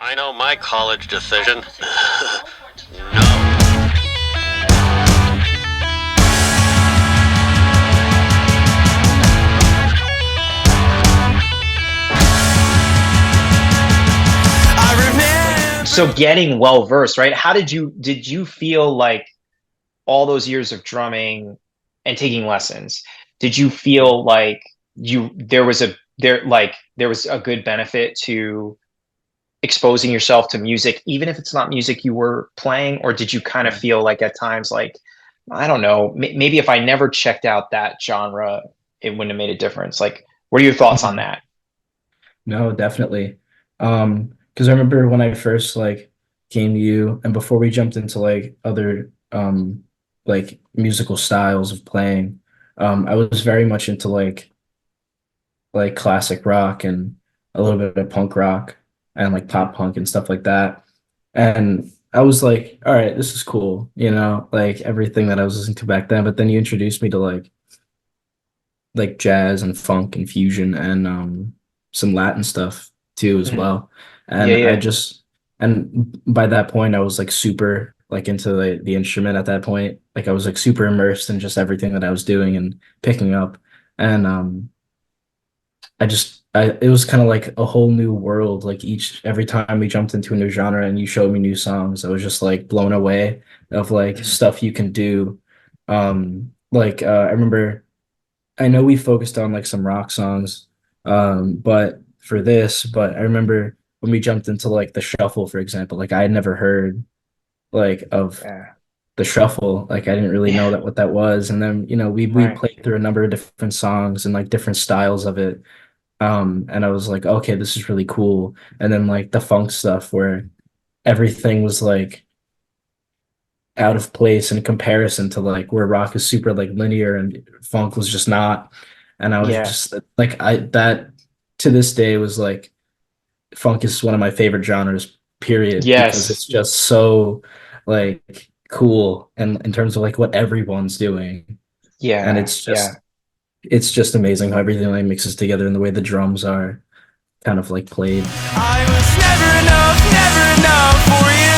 I know my college decision. No. So getting well versed, right? How did you feel like all those years of drumming and taking lessons? Did you feel like there was a good benefit to exposing yourself to music, even if it's not music you were playing? Or did you kind of feel like at times like, I don't know, maybe if I never checked out that genre, it wouldn't have made a difference? Like, what are your thoughts on that? No, definitely. Because I remember when I first like came to you, and before we jumped into like other like musical styles of playing, I was very much into like classic rock and a little bit of punk rock and like pop punk and stuff like that. And I was like, all right, this is cool, like everything that I was listening to back then. But then you introduced me to like jazz and funk and fusion and some Latin stuff too as Mhm. well. Yeah, And I yeah, just and by that point I was like super like into the instrument at that point. Like I was like super immersed in just everything that I was doing and picking up. And it was kind of like a whole new world. Like every time we jumped into a new genre and you showed me new songs, I was just like blown away of like Mhm. stuff you can do. I remember I know we focused on like some rock songs, but I remember when we jumped into like the shuffle, for example, like I had never heard like of Yeah, the shuffle. Like I didn't really know yeah, that what that was. And then, we right. played through a number of different songs and like different styles of it. And I was like, okay, this is really cool. And then like the funk stuff where everything was like out of place in comparison to like where rock is super like linear and funk was just not. And I was Yeah. just like I that to this day was like funk is one of my favorite genres, period, because it's Yes. just so like cool and in terms of like what everyone's doing. And Yeah. it's Yeah. just it's just amazing how everything like mixes together and the way the drums are kind of like played. I was never enough for you.